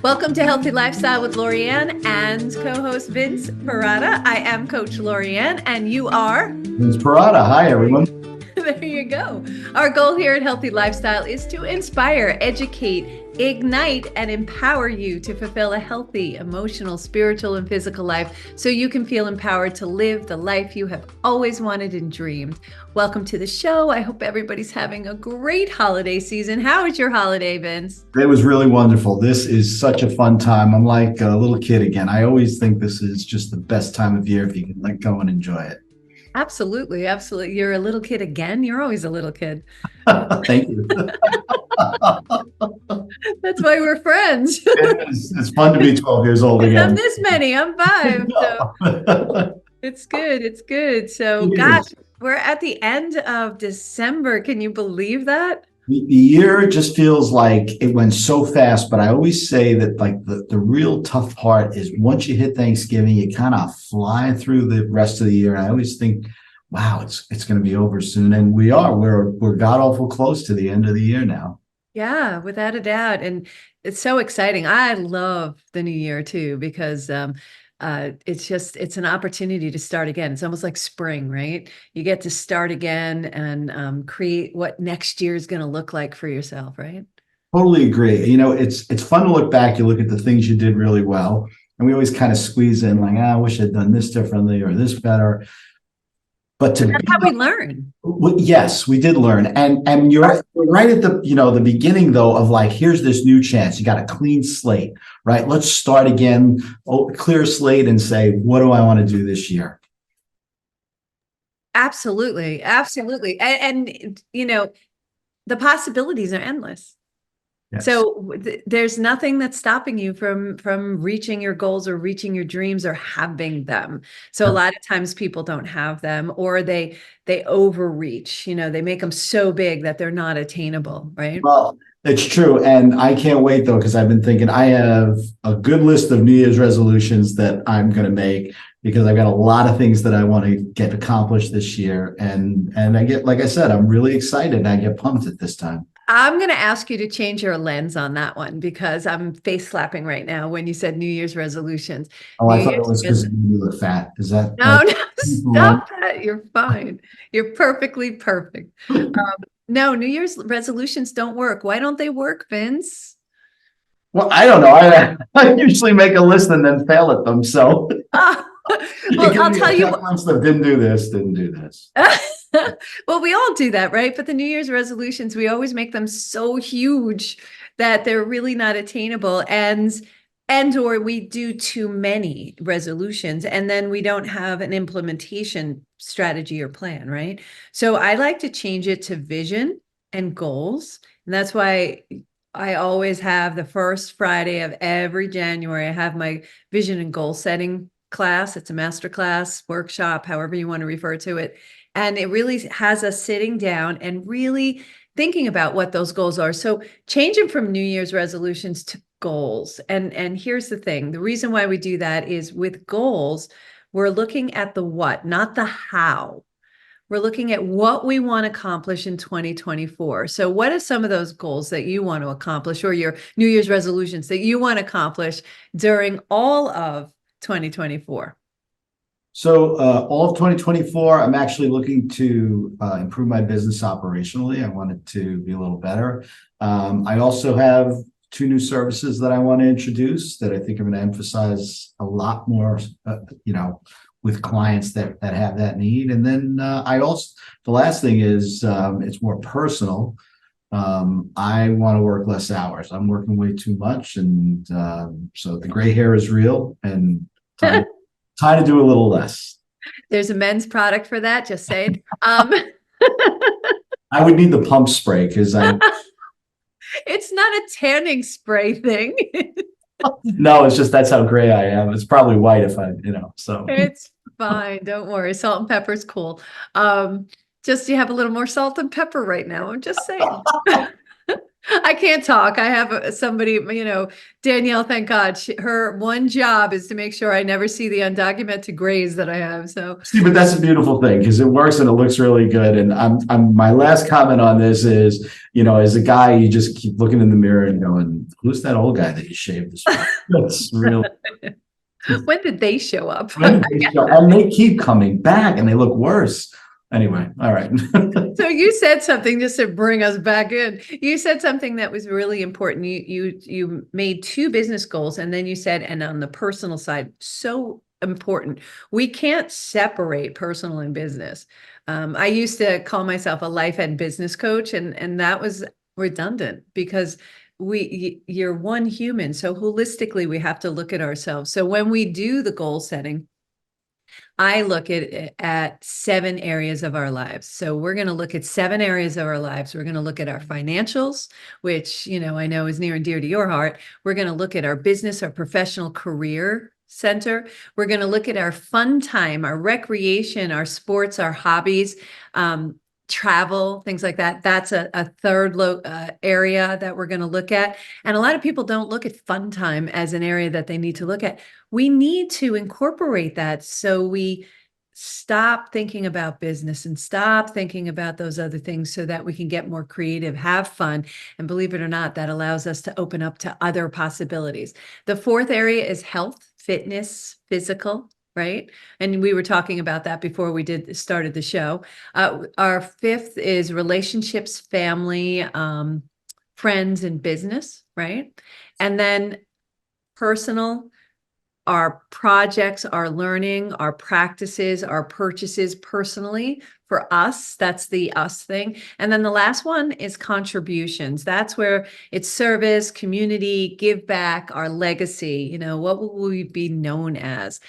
Welcome to Healthy Lifestyle with Lorianne and co-host Vince Perrotta. I am Coach Lorianne, and you are? Vince Perrotta. Hi, everyone. There you go. Our goal here at Healthy Lifestyle is to inspire, educate, ignite, and empower you to fulfill a healthy, emotional, spiritual, and physical life so you can feel empowered to live the life you have always wanted and dreamed. Welcome to the show. I hope everybody's having a great holiday season. How was your holiday, Vince? It was really wonderful. This is such a fun time. I'm like a little kid again. I always think this is just the best time of year if you can let go and enjoy it. Absolutely. Absolutely. You're a little kid again. You're always a little kid. Thank you. That's why we're friends. It's fun to be 12 years old again. I'm this many. I'm 5. So it's good. It's good. So, gosh, we're at the end of December. Can you believe that? The year just feels like it went so fast, but I always say that like the real tough part is once you hit Thanksgiving, you kind of fly through the rest of the year. And I always think, wow, it's going to be over soon. And we are. We're god awful close to the end of the year now. Yeah, without a doubt. And it's so exciting. I love the new year too, because it's an opportunity to start again. It's almost like spring, right? You get to start again and create what next year is going to look like for yourself, right? Totally agree. You know, it's fun to look back. You look at the things you did really well, and we always kind of squeeze in like, I wish I'd done this differently or this better. But That's how we learn. yes, we did learn, and you're right at the beginning though of like, here's this new chance. You got a clean slate, right? Let's start again, clear slate, and say, what do I want to do this year? Absolutely. Absolutely. And the possibilities are endless. Yes. So there's nothing that's stopping you from reaching your goals or reaching your dreams or having them. So a lot of times people don't have them, or they overreach, they make them so big that they're not attainable, right? Well, it's true. And I can't wait though, because I've been thinking I have a good list of New Year's resolutions that I'm going to make because I've got a lot of things that I want to get accomplished this year. And I get, like I said, I'm really excited and I get pumped at this time. I'm going to ask you to change your lens on that one because I'm face slapping right now when you said New Year's resolutions. Oh, New I thought it Year's was because you look fat. Is that No, no, stop that. You're fine. You're perfectly perfect. No, New Year's resolutions don't work. Why don't they work, Vince? Well, I don't know. I usually make a list and then fail at them. So Well, I'll tell you. Didn't do this, didn't do this. Well, we all do that, right? But the New Year's resolutions, we always make them so huge that they're really not attainable, and or we do too many resolutions and then we don't have an implementation strategy or plan, right? So I like to change it to vision and goals. And that's why I always have the first Friday of every January, I have my vision and goal setting class. It's a master class, workshop, however you want to refer to it. And it really has us sitting down and really thinking about what those goals are. So changing from New Year's resolutions to goals. And here's the thing. The reason why we do that is with goals, we're looking at the what, not the how. We're looking at what we want to accomplish in 2024. So what are some of those goals that you want to accomplish, or your New Year's resolutions that you want to accomplish during all of 2024? So all of 2024, I'm actually looking to improve my business operationally. I want it to be a little better. I also have 2 new services that I want to introduce that I think I'm going to emphasize a lot more, with clients that have that need. And then the last thing is it's more personal. I want to work less hours. I'm working way too much. And so the gray hair is real and time to do a little less. There's a men's product for that, just saying. I would need the pump spray because it's not a tanning spray thing. No, it's just that's how gray I am. It's probably white if so. It's fine. Don't worry. Salt and pepper is cool. Just you have a little more salt and pepper right now. I'm just saying. I can't talk. I have somebody, Danielle, thank God, her one job is to make sure I never see the undocumented grays that I have. So See, but that's a beautiful thing because it works and it looks really good. And my last comment on this is, as a guy, you just keep looking in the mirror and going, "Who's that old guy that you shaved this morning?" That's really when did they show up? when they show, and they keep coming back and they look worse. Anyway, all right. So you said something just to bring us back in. You said something that was really important. You made two business goals, and then you said, and on the personal side, so important. We can't separate personal and business. I used to call myself a life and business coach, and that was redundant because you're one human. So holistically, we have to look at ourselves. So when we do the goal setting, I look at 7 areas of our lives. So we're going to look at 7 areas of our lives. We're going to look at our financials, which, I know is near and dear to your heart. We're going to look at our business, our professional career center. We're going to look at our fun time, our recreation, our sports, our hobbies, travel, things like that. That's a third area that we're going to look at. And a lot of people don't look at fun time as an area that they need to look at. We need to incorporate that so we stop thinking about business and stop thinking about those other things so that we can get more creative, have fun. And believe it or not, that allows us to open up to other possibilities. The fourth area is health, fitness, physical, right? And we were talking about that before we started the show. Our fifth is relationships, family, friends, and business, right? And then personal, our projects, our learning, our practices, our purchases personally for us. That's the us thing. And then the last one is contributions. That's where it's service, community, give back, our legacy. What will we be known as?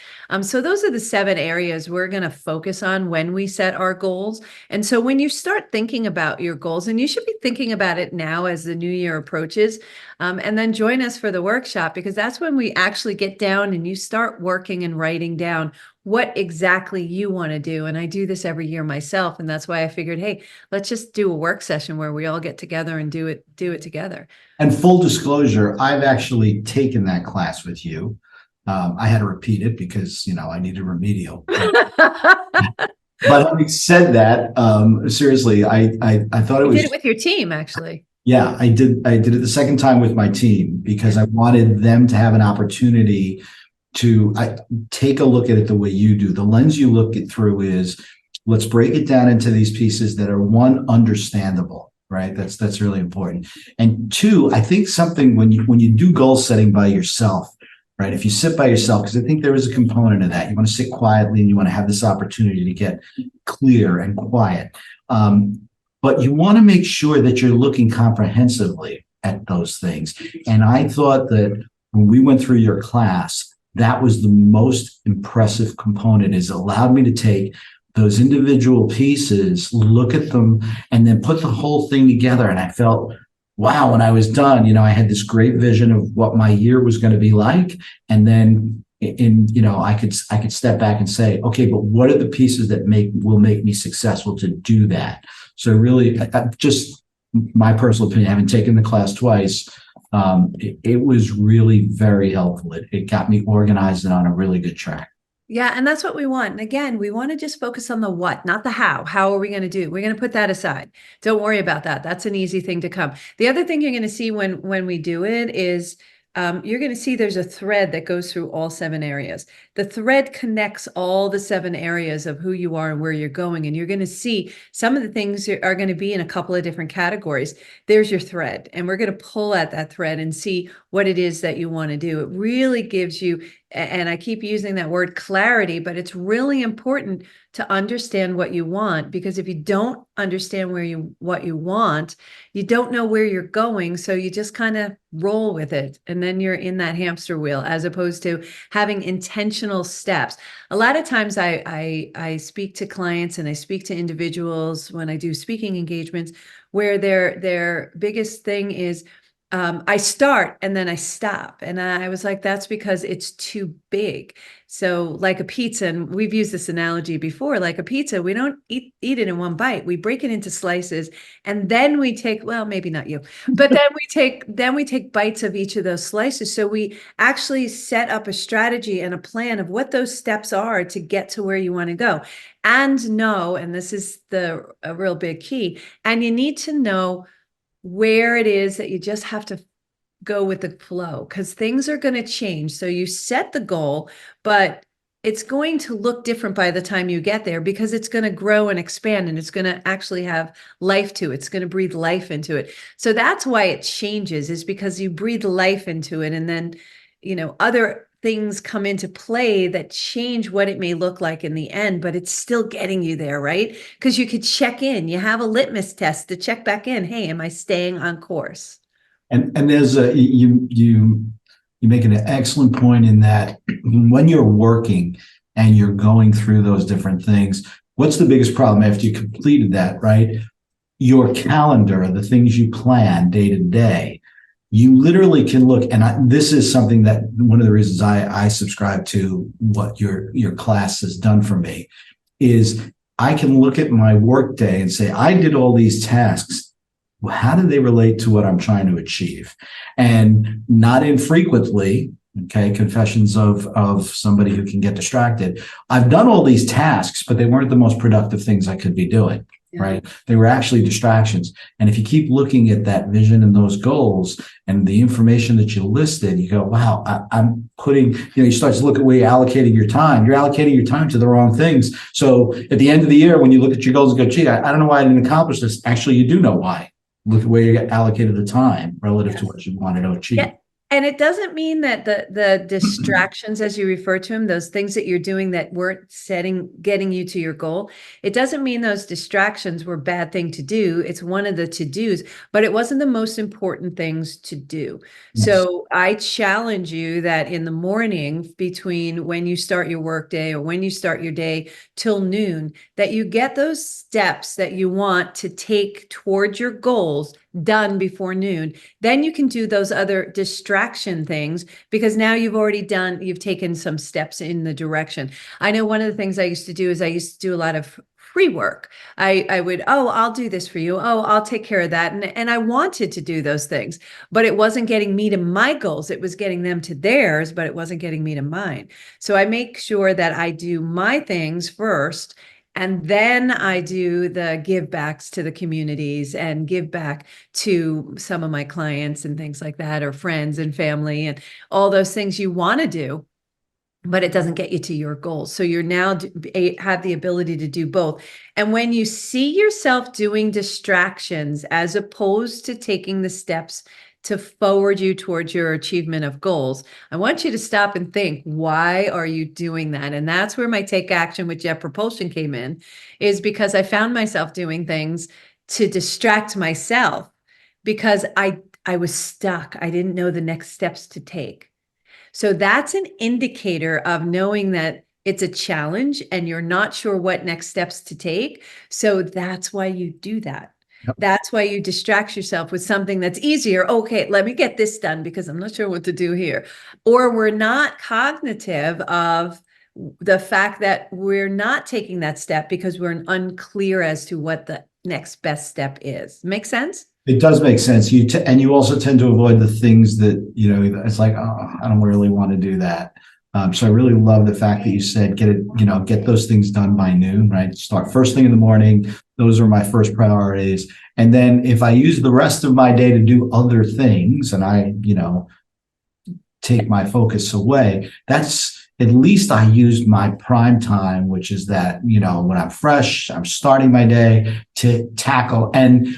So those are the 7 areas we're going to focus on when we set our goals. And so when you start thinking about your goals, and you should be thinking about it now as the new year approaches, and then join us for the workshop, because that's when we actually get down and you start working and writing down what exactly you want to do. And I do this every year myself. And that's why I figured, hey, let's just do a work session where we all get together and do it together. And full disclosure, I've actually taken that class with you. I had to repeat it because, I needed remedial. But having said that, seriously, I thought it was. You did it with your team, actually. Yeah, I did it the second time with my team because I wanted them to have an opportunity to take a look at it the way you do. The lens you look it through is, let's break it down into these pieces that are, one, understandable, right? That's really important. And 2, I think something when you do goal setting by yourself, right? If you sit by yourself, because I think there is a component of that. You want to sit quietly and you want to have this opportunity to get clear and quiet. But you want to make sure that you're looking comprehensively at those things. And I thought that when we went through your class, that was the most impressive component, is allowed me to take those individual pieces, look at them, and then put the whole thing together. And I felt, wow, when I was done, I had this great vision of what my year was going to be like. And then I could step back and say, okay, but what are the pieces that will make me successful to do that? So really, just my personal opinion, having taken the class twice, it was really very helpful. It got me organized and on a really good track. Yeah, and that's what we want. And again, we want to just focus on the what, not the how. How are we going to do? We're going to put that aside. Don't worry about that. That's an easy thing to come. The other thing you're going to see when we do it is you're going to see there's a thread that goes through all 7 areas. The thread connects all the 7 areas of who you are and where you're going. And you're going to see some of the things are going to be in a couple of different categories. There's your thread. And we're going to pull at that thread and see what it is that you want to do. It really gives you, and I keep using that word clarity, but it's really important to understand what you want, because if you don't understand what you want, you don't know where you're going. So you just kind of roll with it. And then you're in that hamster wheel, as opposed to having intentional steps. A lot of times I speak to clients and I speak to individuals when I do speaking engagements where their biggest thing is, I start and then I stop. And I was like, that's because it's too big. So like a pizza, and we've used this analogy before, like a pizza, we don't eat it in one bite. We break it into slices and then we take, well, maybe not you, but then we take bites of each of those slices. So we actually set up a strategy and a plan of what those steps are to get to where you want to go. And know, and this is a real big key, and you need to know where it is that you just have to go with the flow, because things are going to change. So you set the goal, but it's going to look different by the time you get there, because it's going to grow and expand, and it's going to actually have life to it. It's going to breathe life into it. So that's why it changes, is because you breathe life into it. And then, other things come into play that change what it may look like in the end, but it's still getting you there, right? Because you could check in, you have a litmus test to check back in. Hey, am I staying on course? And there's you make an excellent point in that when you're working and you're going through those different things, what's the biggest problem after you completed that, right? Your calendar, the things you plan day to day, you literally can look, and this is something that one of the reasons I subscribe to what your class has done for me is I can look at my work day and say, I did all these tasks. Well, how do they relate to what I'm trying to achieve? And not infrequently, okay, confessions of somebody who can get distracted. I've done all these tasks, but they weren't the most productive things I could be doing, right? They were actually distractions. And if you keep looking at that vision and those goals and the information that you listed, you go, wow, I'm putting, you start to look at where you're allocating your time. You're allocating your time to the wrong things. So at the end of the year, when you look at your goals and go, gee, I don't know why I didn't accomplish this. Actually, you do know why. Look at where you allocated the time relative to what you wanted to achieve. Yeah. And it doesn't mean that the distractions, as you refer to them, those things that you're doing that weren't getting you to your goal, it doesn't mean those distractions were a bad thing to do. It's one of the to-dos, but it wasn't the most important things to do. Yes. So I challenge you that in the morning, between when you start your workday or when you start your day till noon, that you get those steps that you want to take towards your goals done before noon. Then you can do those other distraction things, because now you've taken some steps in the direction. I know one of the things I used to do is I used to do a lot of free work. I would, I'll do this for you. I'll take care of that. And I wanted to do those things, but it wasn't getting me to my goals. It was getting them to theirs, but it wasn't getting me to mine. So I make sure that I do my things first, and then I do the give backs to the communities and give back to some of my clients and things like that, or friends and family and all those things you want to do, but it doesn't get you to your goals. So you're now have the ability to do both. And when you see yourself doing distractions as opposed to taking the steps to forward you towards your achievement of goals, I want you to stop and think, why are you doing that? And that's where my take action with Jet Propulsion came in, is because I found myself doing things to distract myself because I was stuck. I didn't know the next steps to take. So that's an indicator of knowing that it's a challenge and you're not sure what next steps to take. So that's why you do that. Yep. That's why you distract yourself with something that's easier. Okay, let me get this done because I'm not sure what to do here. Or we're not cognitive of the fact that we're not taking that step because we're unclear as to what the next best step is. Make sense? It does make sense. And you also tend to avoid the things that, it's like, oh, I don't really want to do that. So I really love the fact that you said, get those things done by noon, right? Start first thing in the morning. Those are my first priorities. And then if I use the rest of my day to do other things and I, take my focus away, that's at least I used my prime time, which is that, when I'm fresh, I'm starting my day to tackle. And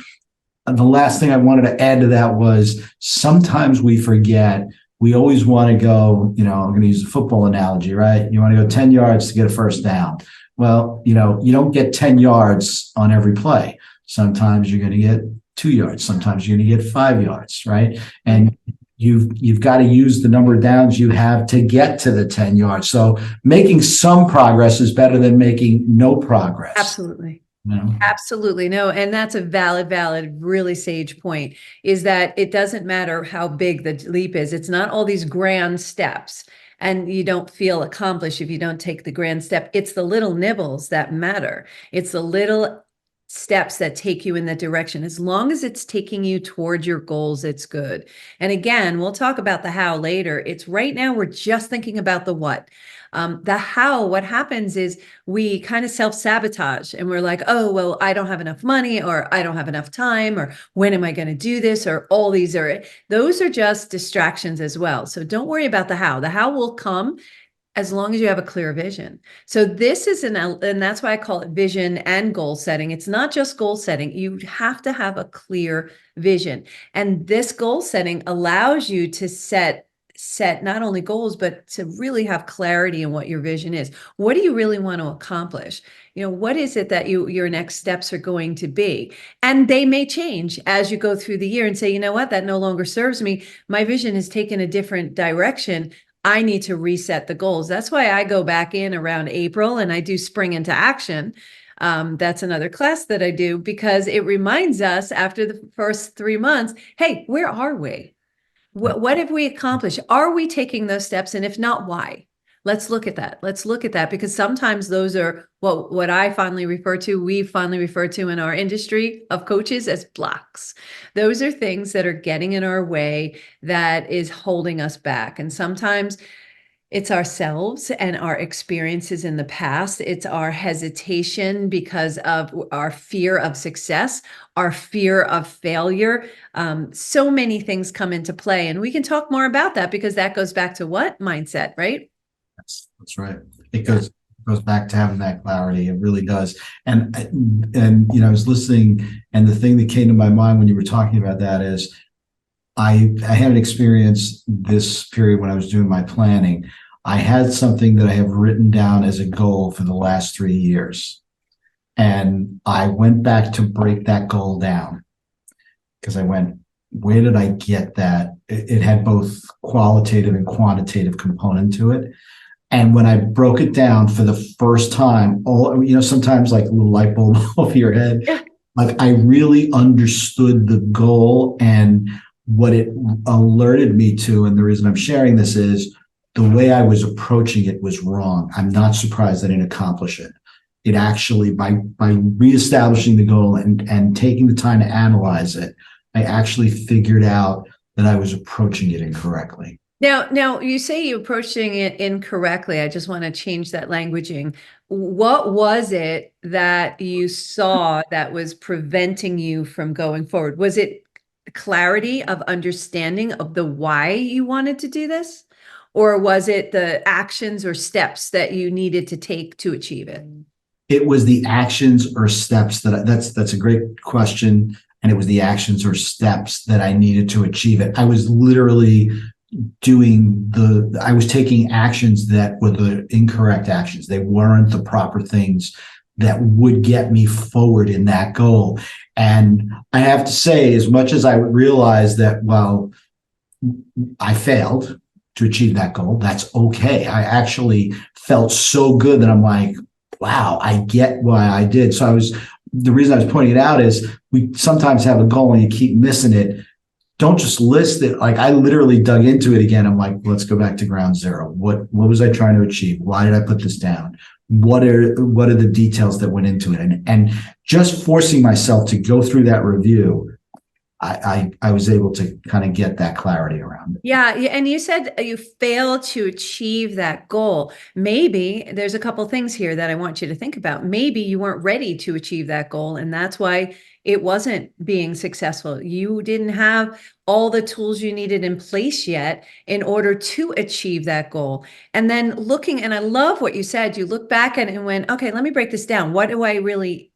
the last thing I wanted to add to that was sometimes we forget. We always want to go, I'm going to use a football analogy, right? You want to go 10 yards to get a first down. Well, you don't get 10 yards on every play. Sometimes you're going to get 2 yards. Sometimes you're going to get 5 yards, right? And you've got to use the number of downs you have to get to the 10 yards. So making some progress is better than making no progress. Absolutely. You know? Absolutely. No, and that's a valid, really sage point, is that it doesn't matter how big the leap is. It's not all these grand steps, and you don't feel accomplished if you don't take the grand step. It's the little nibbles that matter. It's the little steps that take you in that direction. As long as it's taking you towards your goals, it's good. And again, we'll talk about the how later. It's right now we're just thinking about the what. The how, what happens is we kind of self-sabotage and we're like, oh, well, I don't have enough money, or I don't have enough time, or when am I going to do this, or all these are, those are just distractions as well. So don't worry about the how. The how will come as long as you have a clear vision. So this is and that's why I call it vision and goal setting. It's not just goal setting. You have to have a clear vision. And this goal setting allows you to set not only goals, but to really have clarity in what your vision is. What do you really want to accomplish? What is it that your next steps are going to be? And they may change as you go through the year and say, you know what, that no longer serves me. My vision has taken a different direction. I need to reset the goals. That's why I go back in around April and I do spring into action. That's another class that I do, because it reminds us after the first 3 months, hey, where are we? What have we accomplished? Are we taking those steps? And if not, why? Let's look at that. Let's look at that, because sometimes those are what we fondly refer to in our industry of coaches as blocks. Those are things that are getting in our way, that is holding us back. And sometimes it's ourselves and our experiences in the past. It's our hesitation because of our fear of success, our fear of failure. So many things come into play, and we can talk more about that, because that goes back to what? Mindset, right? That's right. It goes back to having that clarity. It really does. And I was listening, and the thing that came to my mind when you were talking about that is I had an experience this period when I was doing my planning. I had something that I have written down as a goal for the last 3 years. And I went back to break that goal down, because I went, where did I get that? It had both qualitative and quantitative component to it. And when I broke it down for the first time, sometimes like a little light bulb over your head, Yeah. like I really understood the goal and what it alerted me to. And the reason I'm sharing this is the way I was approaching it was wrong. I'm not surprised I didn't accomplish it. It actually, by reestablishing the goal and taking the time to analyze it, I actually figured out that I was approaching it incorrectly. Now you say you're approaching it incorrectly. I just want to change that languaging. What was it that you saw that was preventing you from going forward? Was it clarity of understanding of the why you wanted to do this? Or was it the actions or steps that you needed to take to achieve it? It was the actions or steps that's a great question. And it was the actions or steps that I needed to achieve it. I was literally I was taking actions that were the incorrect actions. They weren't the proper things that would get me forward in that goal. And I have to say, as much as I realized that, well, I failed to achieve that goal, that's okay. I actually felt so good that I'm like, wow, I get why I did. So the reason I was pointing it out is we sometimes have a goal and you keep missing it. Don't just list it. Like I literally dug into it again. I'm like, let's go back to ground zero. What was I trying to achieve? Why did I put this down? What are the details that went into it? And just forcing myself to go through that review, I was able to kind of get that clarity around it. Yeah, and you said you failed to achieve that goal. Maybe there's a couple things here that I want you to think about. Maybe you weren't ready to achieve that goal, and that's why it wasn't being successful. You didn't have all the tools you needed in place yet in order to achieve that goal. And then and I love what you said. You look back at it and went, okay, let me break this down. What do I really,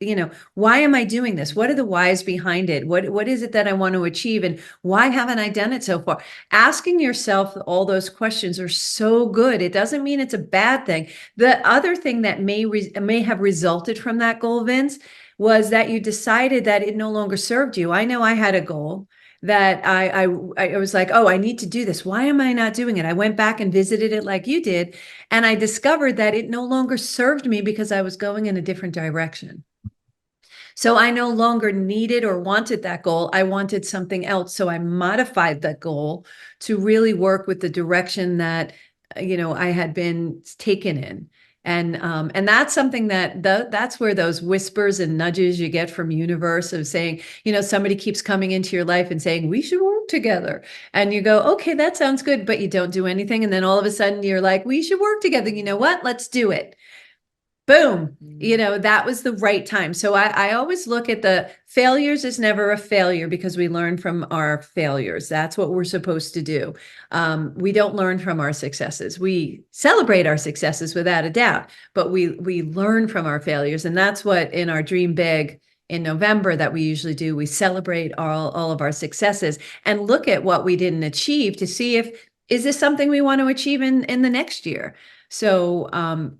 why am I doing this? What are the whys behind it? What is it that I want to achieve? And why haven't I done it so far? Asking yourself all those questions are so good. It doesn't mean it's a bad thing. The other thing that may have resulted from that goal, Vince, was that you decided that it no longer served you. I know I had a goal that I was like, oh, I need to do this. Why am I not doing it? I went back and visited it like you did, and I discovered that it no longer served me because I was going in a different direction. So I no longer needed or wanted that goal. I wanted something else. So I modified that goal to really work with the direction that, I had been taken in. And that's something that's where those whispers and nudges you get from universe of saying, somebody keeps coming into your life and saying, we should work together. And you go, okay, that sounds good, but you don't do anything. And then all of a sudden you're like, we should work together. You know what? Let's do it. Boom. That was the right time. So I always look at the failures is never a failure because we learn from our failures. That's what we're supposed to do. We don't learn from our successes. We celebrate our successes without a doubt, but we learn from our failures. And that's what in our Dream Big in November that we usually do. We celebrate all of our successes and look at what we didn't achieve to see is this something we want to achieve in the next year? So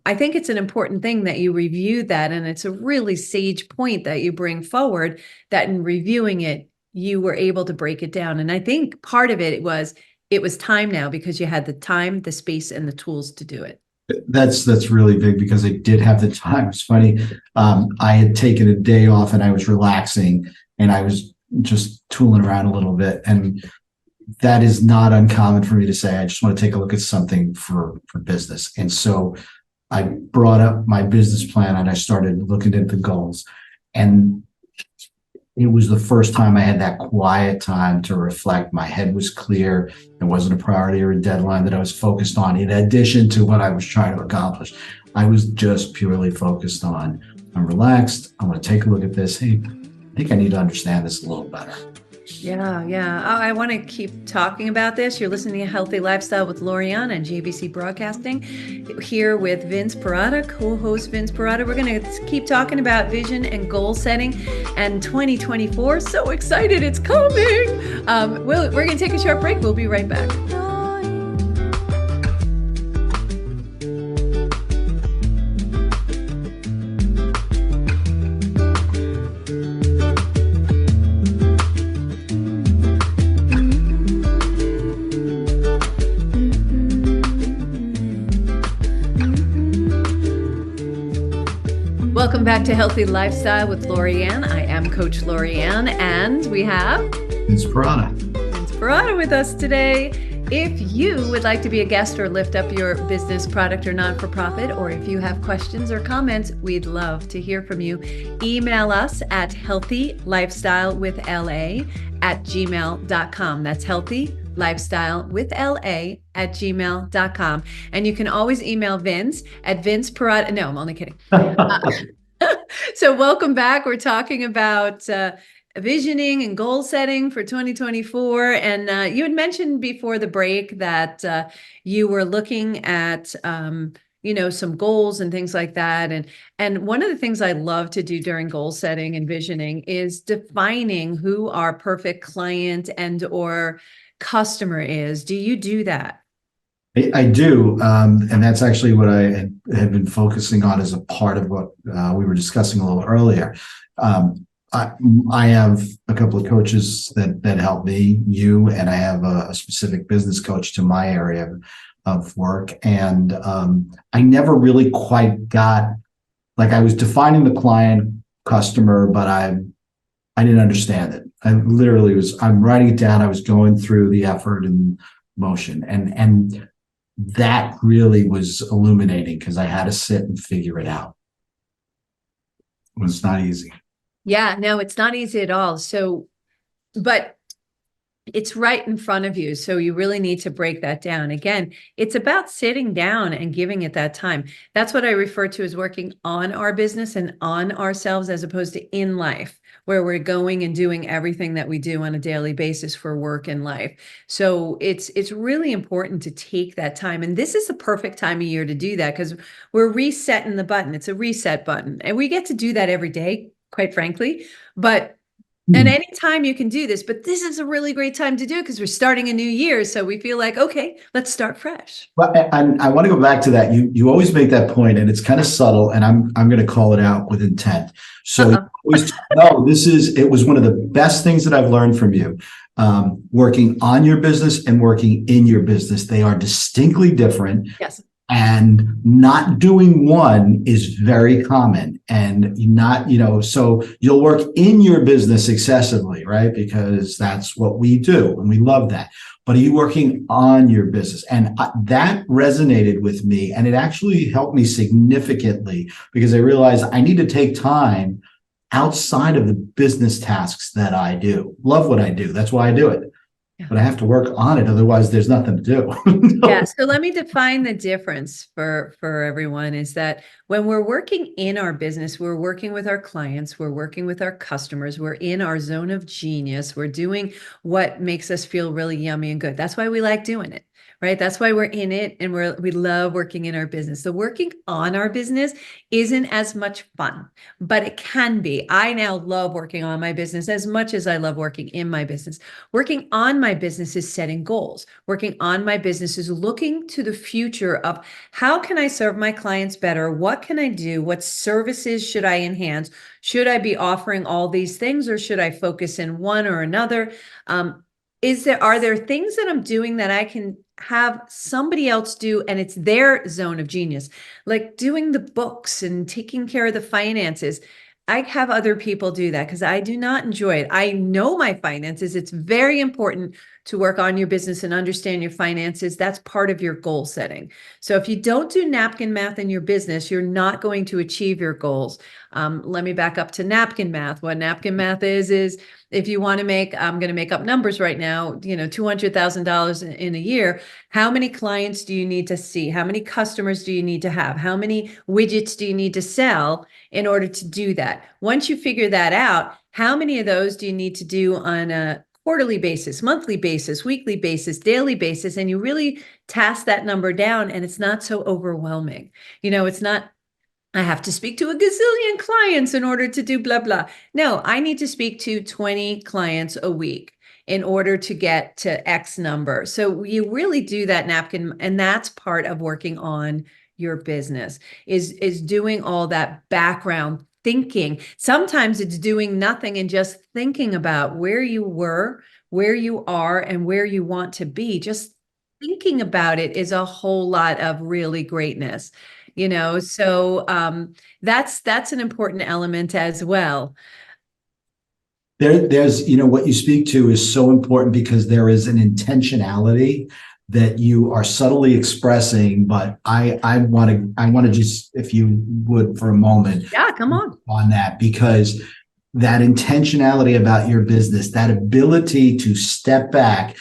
I think it's an important thing that you review that. And it's a really sage point that you bring forward that in reviewing it, you were able to break it down. And I think part of it was time now because you had the time, the space, and the tools to do it. That's really big because I did have the time. It's funny. I had taken a day off and I was relaxing and I was just tooling around a little bit. And that is not uncommon for me to say, I just want to take a look at something for business. And so I brought up my business plan and I started looking at the goals. And it was the first time I had that quiet time to reflect. My head was clear. It wasn't a priority or a deadline that I was focused on. In addition to what I was trying to accomplish, I was just purely focused on, I'm relaxed. I want to take a look at this. Hey, I think I need to understand this a little better. Yeah. Oh, I want to keep talking about this. You're listening to Healthy Lifestyle with Lorianne and JBC Broadcasting here with Vince Perrotta, co-host Vince Perrotta. We're going to keep talking about vision and goal setting and 2024. So excited. It's coming. We're going to take a short break. We'll be right back. Welcome back to Healthy Lifestyle with Lorianne. I am Coach Lorianne, and we have Vince Perrotta. Vince Perrotta with us today. If you would like to be a guest or lift up your business, product, or non-for-profit, or if you have questions or comments, we'd love to hear from you. Email us at healthylifestylewithla@gmail.com. That's healthylifestylewithla@gmail.com. And you can always email Vince at Vince Perrotta. No, I'm only kidding. So welcome back. We're talking about visioning and goal setting for 2024. And you had mentioned before the break that you were looking at, some goals and things like that. And one of the things I love to do during goal setting and visioning is defining who our perfect client and or customer is. Do you do that? I do. And that's actually what I had been focusing on as a part of what we were discussing a little earlier. I have a couple of coaches that help me, and I have a specific business coach to my area of work. And I never really quite got, like, I was defining the client customer, but I didn't understand it. I literally I'm writing it down. I was going through the effort and motion. And that really was illuminating because I had to sit and figure it out. It was not easy. Yeah, no, it's not easy at all. So, but it's right in front of you. So you really need to break that down. Again, it's about sitting down and giving it that time. That's what I refer to as working on our business and on ourselves as opposed to in life, where we're going and doing everything that we do on a daily basis for work and life. So it's really important to take that time. And this is the perfect time of year to do that because we're resetting the button. It's a reset button. And we get to do that every day, quite frankly. But and anytime you can do this, but this is a really great time to do it because we're starting a new year. So we feel like, okay, let's start fresh. Well, I want to go back to that. You always make that point, and it's kind of subtle, and I'm going to call it out with intent. So it was one of the best things that I've learned from you. Working on your business and working in your business, they are distinctly different. Yes. And not doing one is very common, and not, so you'll work in your business excessively, right? Because that's what we do and we love that. But are you working on your business? And that resonated with me, and it actually helped me significantly because I realized I need to take time outside of the business tasks that I do. Love what I do. That's why I do it. Yeah. But I have to work on it. Otherwise, there's nothing to do. Yeah, so let me define the difference for everyone is that when we're working in our business, we're working with our clients, we're working with our customers, we're in our zone of genius, we're doing what makes us feel really yummy and good. That's why we like doing it, right? That's why we're in it and we love working in our business. The working on our business isn't as much fun, but it can be. I now love working on my business as much as I love working in my business. Working on my business is setting goals. Working on my business is looking to the future of how can I serve my clients better? What can I do? What services should I enhance? Should I be offering all these things or should I focus in one or another? Are there things that I'm doing that I can have somebody else do and it's their zone of genius, like doing the books and taking care of the finances? I have other people do that because I do not enjoy it. I know my finances. It's very important to work on your business and understand your finances. That's part of your goal setting. So if you don't do napkin math in your business, you're not going to achieve your goals. Let me back up to napkin math. What napkin math is if you want to make, I'm going to make up numbers right now, $200,000 in a year, how many clients do you need to see? How many customers do you need to have? How many widgets do you need to sell in order to do that? Once you figure that out, how many of those do you need to do on a quarterly basis, monthly basis, weekly basis, daily basis, and you really task that number down and it's not so overwhelming. It's not, I have to speak to a gazillion clients in order to do blah, blah. No, I need to speak to 20 clients a week in order to get to X number. So you really do that napkin, and that's part of working on your business is doing all that background thinking. Sometimes it's doing nothing and just thinking about where you were, where you are, and where you want to be. Just thinking about it is a whole lot of really greatness. So that's an important element as well. There's, what you speak to is so important because there is an intentionality that you are subtly expressing. But I want to just, if you would, for a moment, Yeah, come on that, because that intentionality about your business, that ability to step back,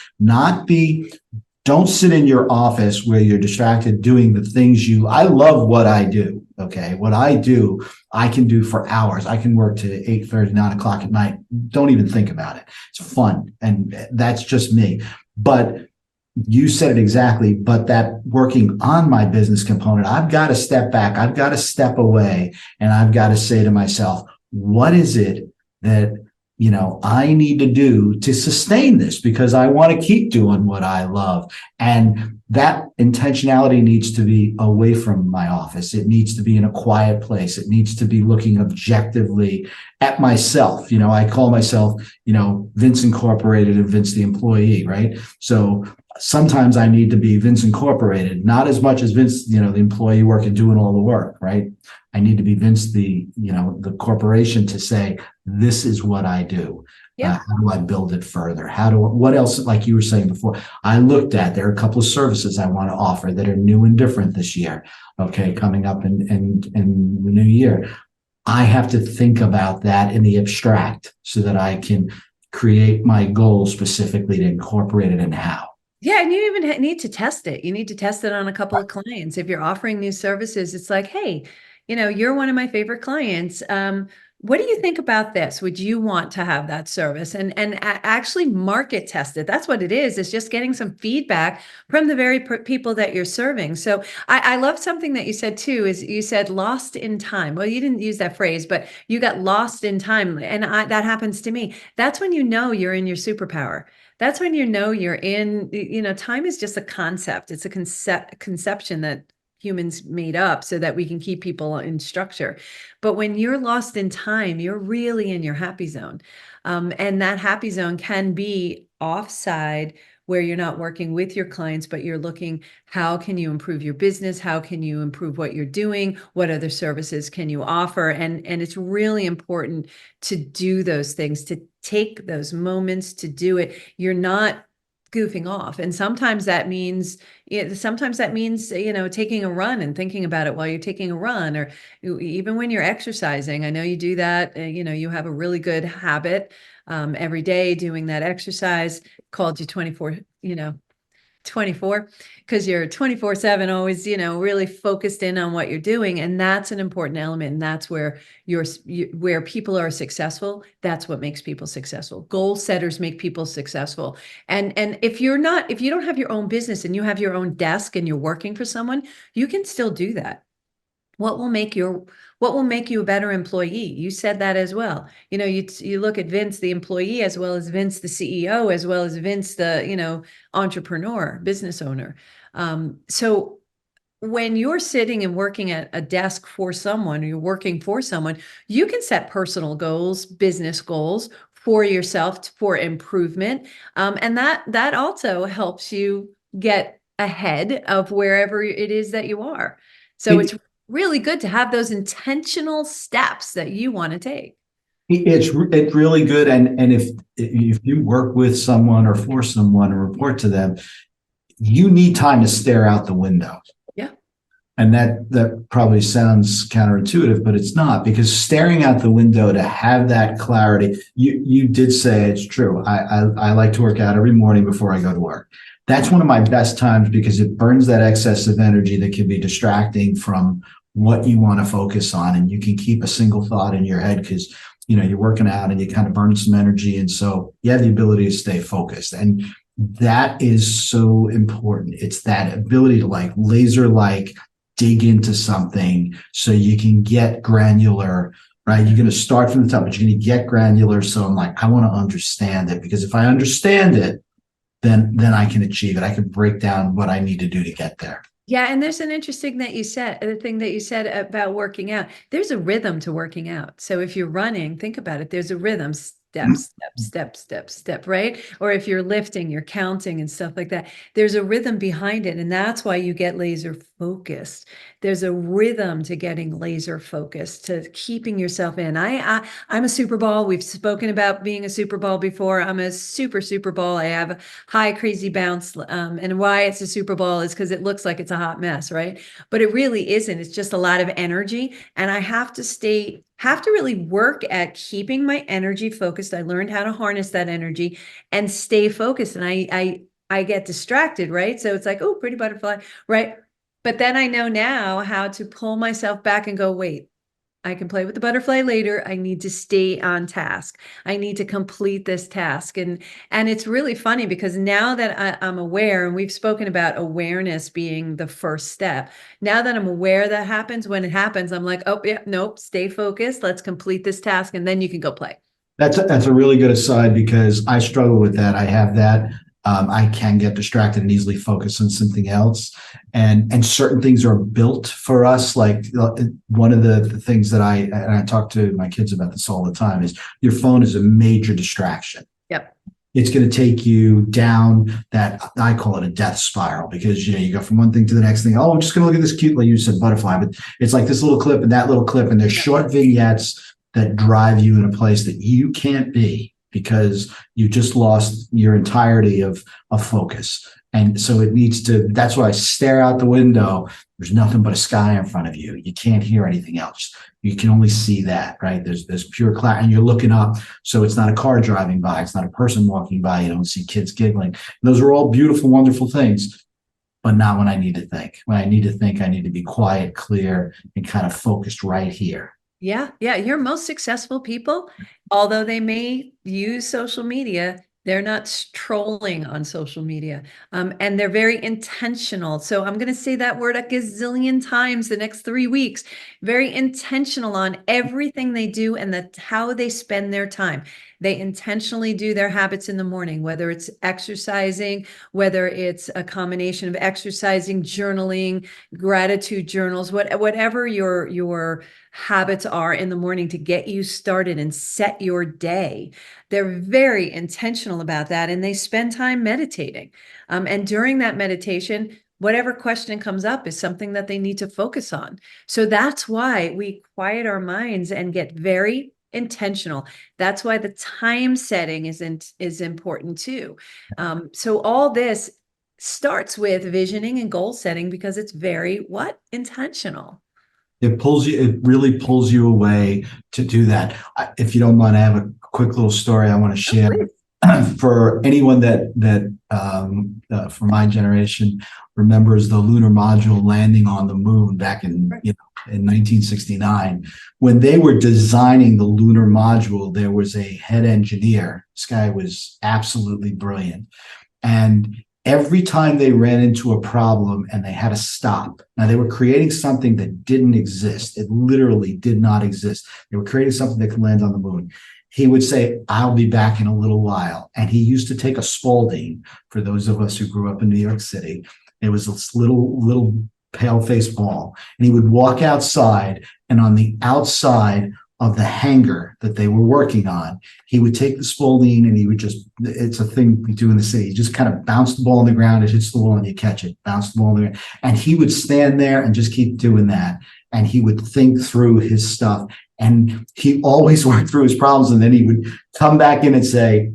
don't sit in your office where you're distracted doing the things I love what I do. Okay. What I do, I can do for hours. I can work to 8:30, 9 o'clock at night. Don't even think about it. It's fun. And that's just me. But you said it exactly. But that working on my business component, I've got to step back. I've got to step away, and I've got to say to myself, what is it that I need to do to sustain this, because I want to keep doing what I love. And that intentionality needs to be away from my office. It needs to be in a quiet place. It needs to be looking objectively at myself. I call myself, Vince Incorporated and Vince the employee, right? So sometimes I need to be Vince Incorporated, not as much as Vince, the employee working, doing all the work, right? I need to be Vince, the corporation, to say, this is what I do. Yeah. How do I build it further? What else, like you were saying before, there are a couple of services I want to offer that are new and different this year. Okay. Coming up in the new year. I have to think about that in the abstract so that I can create my goal specifically to incorporate it in how. Yeah, and you even need to test it. You need to test it on a couple of clients. If you're offering new services, it's like, hey, you're one of my favorite clients. What do you think about this? Would you want to have that service? And actually market test it. That's what it is. It's just getting some feedback from the very people that you're serving. So I love something that you said too, is you said lost in time. Well, you didn't use that phrase, but you got lost in time. And that happens to me. That's when you're in your superpower. That's when you're in, time is just a concept. It's a conception that humans made up so that we can keep people in structure. But when you're lost in time, you're really in your happy zone. And that happy zone can be offside where you're not working with your clients, but you're looking, how can you improve your business? How can you improve what you're doing? What other services can you offer? And it's really important to do those things, to take those moments to do it. You're not goofing off. And sometimes that means, taking a run and thinking about it while you're taking a run, or even when you're exercising. I know you do that. You have a really good habit, every day doing that exercise. Called you 24, because you're 24/7 always, really focused in on what you're doing. And that's an important element. And that's where where people are successful. That's what makes people successful. Goal setters make people successful. And if you don't have your own business and you have your own desk and you're working for someone, you can still do that. What will make you a better employee? You said that as well. You look at Vince, the employee, as well as Vince, the CEO, as well as Vince, the, entrepreneur, business owner. So when you're sitting and working at a desk for someone, or you're working for someone, you can set personal goals, business goals for yourself for improvement. And that also helps you get ahead of wherever it is that you are. So it's really good to have those intentional steps that you want to take. It's really good. And if you work with someone or for someone or report to them, you need time to stare out the window. Yeah. And that probably sounds counterintuitive, but it's not, because staring out the window to have that clarity, you did say it's true. I like to work out every morning before I go to work. That's one of my best times, because it burns that excess of energy that can be distracting from what you want to focus on. And you can keep a single thought in your head, because you're working out and you kind of burn some energy. And so you have the ability to stay focused. And that is so important. It's that ability to laser dig into something so you can get granular, right? You're going to start from the top, but you're going to get granular. So I want to understand it, because if I understand it, then I can achieve it. I can break down what I need to do to get there. Yeah, and there's an interesting thing that you said about working out. There's a rhythm to working out. So if you're running, think about it. There's a rhythm, step, step, step, step, step, right? Or if you're lifting, you're counting and stuff like that. There's a rhythm behind it. And that's why you get laser focused. There's a rhythm to getting laser focused, to keeping yourself in. I'm a super ball. We've spoken about being a super ball before. I'm a super ball. I have a high crazy bounce. And why it's a super ball is because it looks like it's a hot mess, right? But it really isn't. It's just a lot of energy. And I have to really work at keeping my energy focused. I learned how to harness that energy and stay focused. And I get distracted, right? So it's like, oh, pretty butterfly, right? But then I know now how to pull myself back and go, wait, I can play with the butterfly later. I need to stay on task. I need to complete this task. And it's really funny, because now that I'm aware, and we've spoken about awareness being the first step. Now that I'm aware that happens, when it happens, I'm like, oh, yeah, nope, stay focused. Let's complete this task. And then you can go play. That's a really good aside, because I struggle with that. I have that. I can get distracted and easily focus on something else. And certain things are built for us. Like one of the things that I talk to my kids about this all the time is your phone is a major distraction. Yep. It's going to take you down that, I call it a death spiral, because you go from one thing to the next thing. Oh, I'm just going to look at this cute, like you said, butterfly, but it's like this little clip and that little clip, and there's short vignettes that drive you in a place that you can't be, because you just lost your entirety of focus. And so that's why I stare out the window. There's nothing but a sky in front of you. You can't hear anything else. You can only see that, right? There's pure cloud, and you're looking up. So it's not a car driving by. It's not a person walking by. You don't see kids giggling. Those are all beautiful, wonderful things, but not when I need to think. When I need to think, I need to be quiet, clear, and kind of focused right here. Yeah. Your most successful people, although they may use social media, they're not trolling on social media. And they're very intentional. So I'm going to say that word a gazillion times the next 3 weeks. Very intentional on everything they do and how they spend their time. They intentionally do their habits in the morning, whether it's exercising, whether it's a combination of exercising, journaling, gratitude journals, whatever your habits are in the morning to get you started and set your day. They're very intentional about that, and they spend time meditating. And during that meditation, whatever question comes up is something that they need to focus on. So that's why we quiet our minds and get very intentional. That's why the time setting is important too. So all this starts with visioning and goal setting because it's very intentional. It really pulls you away to do that. If you don't mind, I have a quick little story I want to share. For anyone that for my generation remembers the lunar module landing on the moon back in in 1969, when they were designing the lunar module, there was a head engineer. This guy was absolutely brilliant, and every time they ran into a problem and they had to stop. Now they were creating something that didn't exist. It literally did not exist. They were creating something that could land on the moon. He would say, "I'll be back in a little while." And he used to take a Spalding. For those of us who grew up in New York City, it was this little pale-faced ball. And he would walk outside, and on the outside of the hangar that they were working on, he would take the Spalding and he would it's a thing we do in the city. You just kind of bounce the ball on the ground, it hits the wall and you catch it, bounce the ball on the ground. And he would stand there and just keep doing that. And he would think through his stuff. And he always worked through his problems. And then he would come back in and say,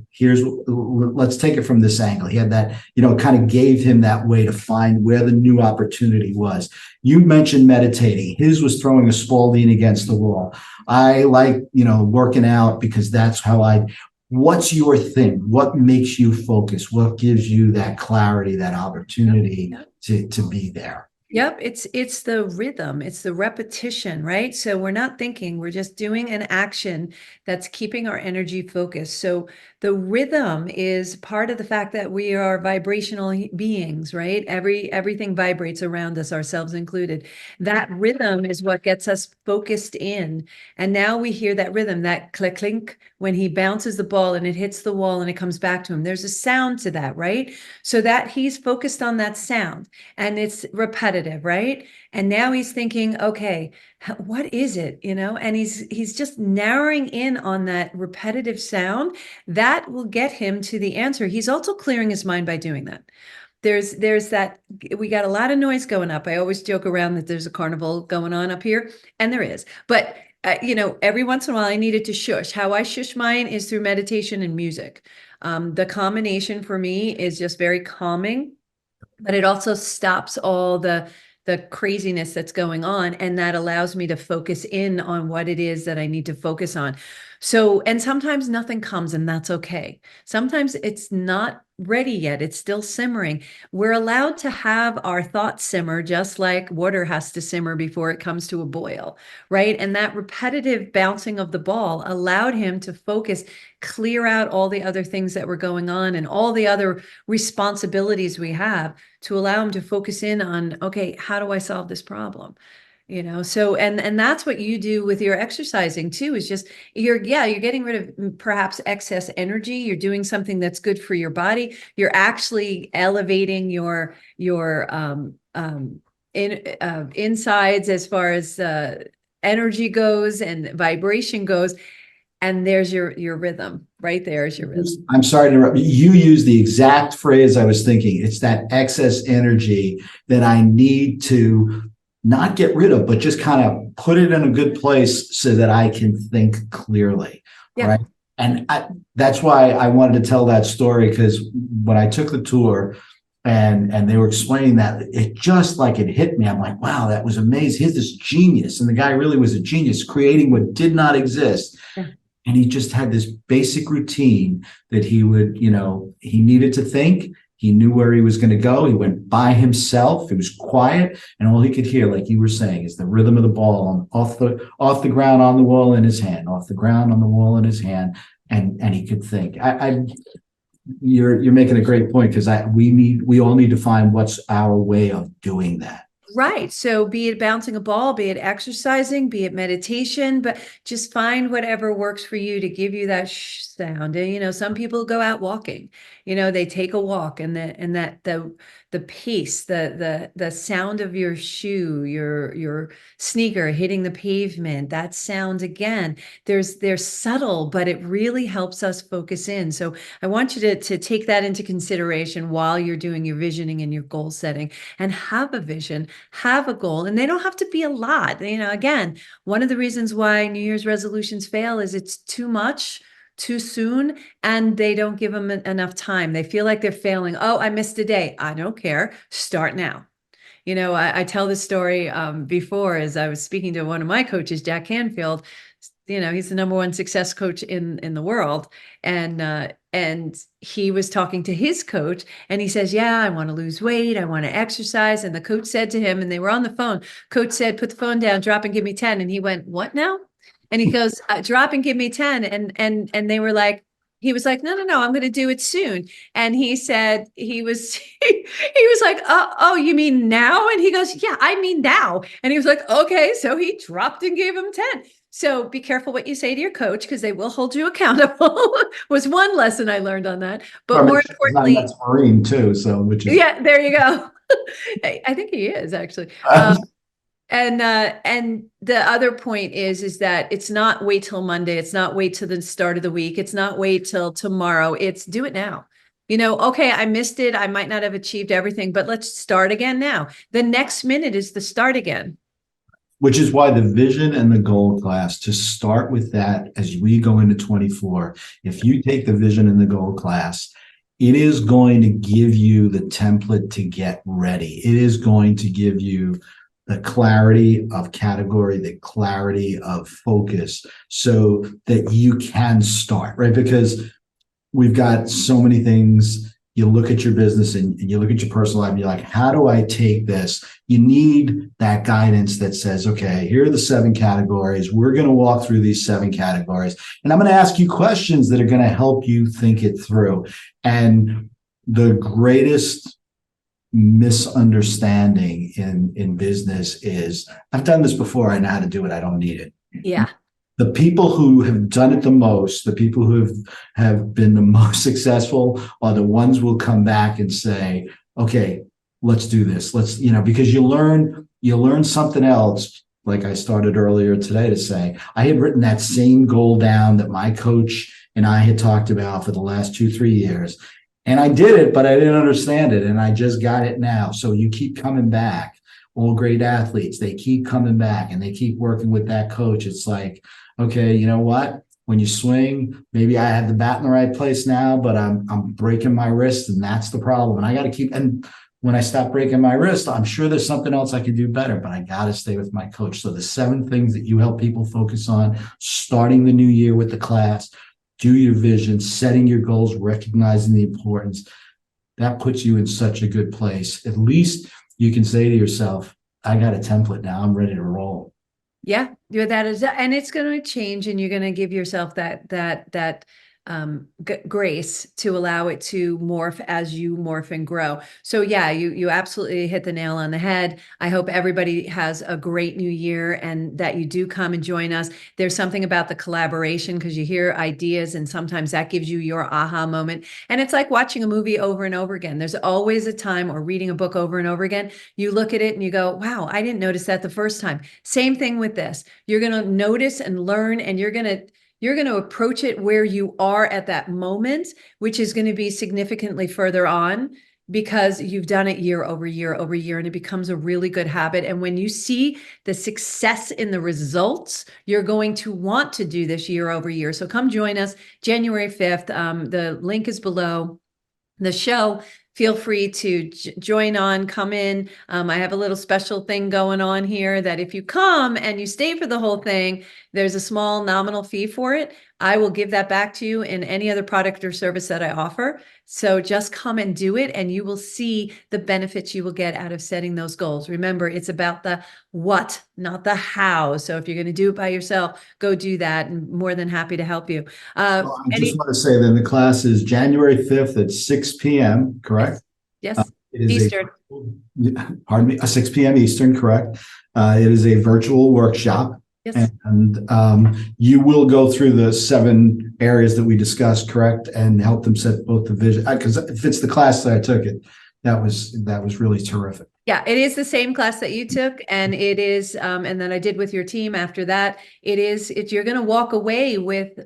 let's take it from this angle. He had that, it kind of gave him that way to find where the new opportunity was. You mentioned meditating. His was throwing a Spalding against the wall. I like, working out because that's how what's your thing? What makes you focus? What gives you that clarity, that opportunity to be there? Yep, it's the rhythm, it's the repetition, right? So we're not thinking, we're just doing an action that's keeping our energy focused. So the rhythm is part of the fact that we are vibrational beings, right? Everything vibrates around us, ourselves included. That rhythm is what gets us focused in. And now we hear that rhythm, that click clink, when he bounces the ball and it hits the wall and it comes back to him. There's a sound to that, right? So that he's focused on that sound and it's repetitive, right? And now he's thinking, okay, what is it? And he's just narrowing in on that repetitive sound that will get him to the answer. He's also clearing his mind by doing that. There's that, we got a lot of noise going up. I always joke around that there's a carnival going on up here, and there is, but every once in a while I needed to shush. How I shush mine is through meditation and music. The combination for me is just very calming, but it also stops all the craziness that's going on. And that allows me to focus in on what it is that I need to focus on. So, and sometimes nothing comes, and that's okay. Sometimes it's not ready yet. It's still simmering. We're allowed to have our thoughts simmer, just like water has to simmer before it comes to a boil, right? And that repetitive bouncing of the ball allowed him to focus, clear out all the other things that were going on and all the other responsibilities we have to allow him to focus in on, okay, how do I solve this problem? So, and that's what you do with your exercising too, is just, you're getting rid of perhaps excess energy. You're doing something that's good for your body. You're actually elevating your insides as far as energy goes and vibration goes. And there's your rhythm. Right there is your rhythm. I'm sorry to interrupt. You use the exact phrase I was thinking. It's that excess energy that I need to not get rid of, but just kind of put it in a good place so that I can think clearly. Yeah. Right. And that's why I wanted to tell that story, because when I took the tour and they were explaining that, it just like it hit me. I'm like, wow, that was amazing. Here's this genius. And the guy really was a genius, creating what did not exist. Yeah. And he just had this basic routine that he would, he needed to think. He knew where he was going to go. He went by himself. It was quiet, and all he could hear, like you were saying, is the rhythm of the ball off the ground on the wall in his hand, off the ground on the wall in his hand, and he could think. You're making a great point, because we all need to find what's our way of doing that. Right. So be it bouncing a ball, be it exercising, be it meditation, but just find whatever works for you to give you that sound. And, some people go out walking, they take a walk the pace, the sound of your shoe, your sneaker hitting the pavement, that sound again, they're subtle, but it really helps us focus in. So I want you to take that into consideration while you're doing your visioning and your goal setting, and have a vision, have a goal, and they don't have to be a lot. Again, one of the reasons why New Year's resolutions fail is it's too much too soon, and they don't give them enough time. They feel like they're failing. Oh, I missed a day. I don't care. Start now. I tell this story before, as I was speaking to one of my coaches, Jack Canfield. He's the #1 success coach in the world. And he was talking to his coach, and he says, yeah, I want to lose weight. I want to exercise. And the coach said to him, and they were on the phone, coach said, put the phone down, drop and give me 10. And he went, what now? And he goes, drop and give me 10. And they were like, he was like, no, I'm going to do it soon. And he said, he was, he was like, oh, you mean now? And he goes, yeah, I mean now. And he was like, okay. So he dropped and gave him 10. So be careful what you say to your coach, because they will hold you accountable. Was one lesson I learned on that. But more importantly, that's Marine too. So, which is, yeah, there you go. I think he is actually. And the other point is that it's not wait till Monday. It's not wait till the start of the week. It's not wait till tomorrow. It's do it now. Okay, I missed it. I might not have achieved everything, but let's start again now. The next minute is the start again. which is why the vision and the goal class, to start with that as we go into 24, if you take the vision and the goal class, it is going to give you the template to get ready. It is going to give you the clarity of category, the clarity of focus, so that you can start, right? Because we've got so many things. You look at your business and you look at your personal life and you're like, how do I take this? You need that guidance that says, okay, here are the 7 categories. We're going to walk through these 7 categories. And I'm going to ask you questions that are going to help you think it through. And the greatest misunderstanding in business is, I've done this before. I know how to do it. I don't need it. Yeah. The people who have done it the most, the people who have been the most successful, are the ones who will come back and say, okay, let's do this. Let's, because you learn something else. Like I started earlier today to say, I had written that same goal down that my coach and I had talked about for the last 2-3 years. And I did it, but I didn't understand it. And I just got it now. So you keep coming back. All great athletes, they keep coming back and they keep working with that coach. It's like, okay, you know what? When you swing, maybe I have the bat in the right place now, but I'm breaking my wrist, and that's the problem. And I got to keep, and when I stop breaking my wrist, I'm sure there's something else I could do better, but I got to stay with my coach. So the 7 things that you help people focus on, starting the new year with the class, do your vision, setting your goals, recognizing the importance, that puts you in such a good place. At least you can say to yourself, I got a template now. I'm ready to roll. Yeah, that is, and it's going to change, and you're going to give yourself that grace to allow it to morph as you morph and grow. So yeah, you absolutely hit the nail on the head. I hope everybody has a great new year, and that you do come and join us. There's something about the collaboration, because you hear ideas, and sometimes that gives you your aha moment. And it's like watching a movie over and over again. There's always a time, or reading a book over and over again, you look at it and you go, wow, I didn't notice that the first time. Same thing with this. You're going to notice and learn, and you're going to approach it where you are at that moment, which is going to be significantly further on, because you've done it year over year over year, and it becomes a really good habit. And when you see the success in the results, you're going to want to do this year over year. So come join us January 5th. The link is below the show. Feel free to join on, come in. I have a little special thing going on here that if you come and you stay for the whole thing, there's a small nominal fee for it. I will give that back to you in any other product or service that I offer. So just come and do it, and you will see the benefits you will get out of setting those goals. Remember, it's about the what, not the how. So if you're going to do it by yourself, go do that. And more than happy to help you. Well, I just want to say then the class is January 5th at 6 p.m., correct? Yes. It is Eastern. Pardon me, 6 p.m. Eastern, correct? It is a virtual workshop. Yes. And you will go through the 7 areas that we discussed, correct? And help them set both the vision, because if it's the class that I took that was really terrific. Yeah, it is the same class that you took, and it is, and then I did with your team after that. You're going to walk away with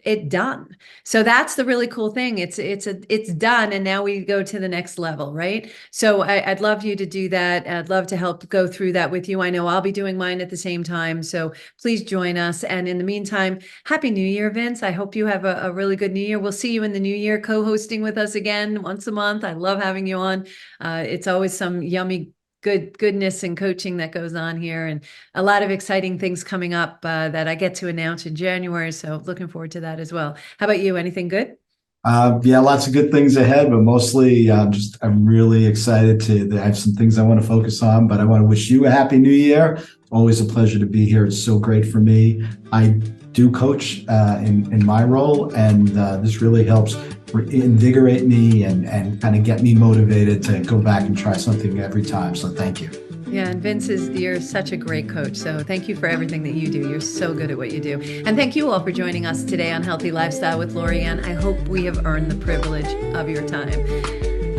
it done. So that's the really cool thing. It's done, and now we go to the next level, right? So I'd love you to do that. I'd love to help go through that with you. I know I'll be doing mine at the same time, so please join us. And in the meantime, Happy New Year, Vince. I hope you have a really good New Year. We'll see you in the new year, co-hosting with us again once a month. I love having you on. It's always some yummy goodness and coaching that goes on here, and a lot of exciting things coming up that I get to announce in January. So looking forward to that as well. How about you? Anything good? Yeah, lots of good things ahead, but mostly I'm really excited I have some things I want to focus on, but I want to wish you a happy new year. Always a pleasure to be here. It's so great for me. I do coach in my role, and this really helps invigorate me and kind of get me motivated to go back and try something every time. So thank you. Yeah, and you're such a great coach. So thank you for everything that you do. You're so good at what you do. And thank you all for joining us today on Healthy Lifestyle with Lorianne. I hope we have earned the privilege of your time.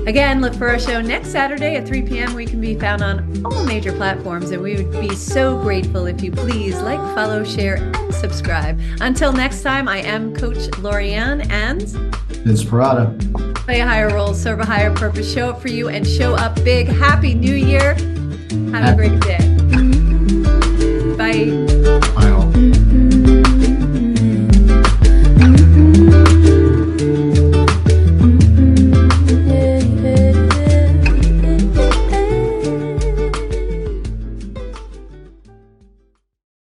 Again, look for our show next Saturday at 3 p.m. We can be found on all major platforms, and we would be so grateful if you please like, follow, share, and subscribe. Until next time, I am Coach Lorianne and Vince Perrotta. Play a higher role, serve a higher purpose, show up for you, and show up big. Happy New Year. Have a great day. Bye.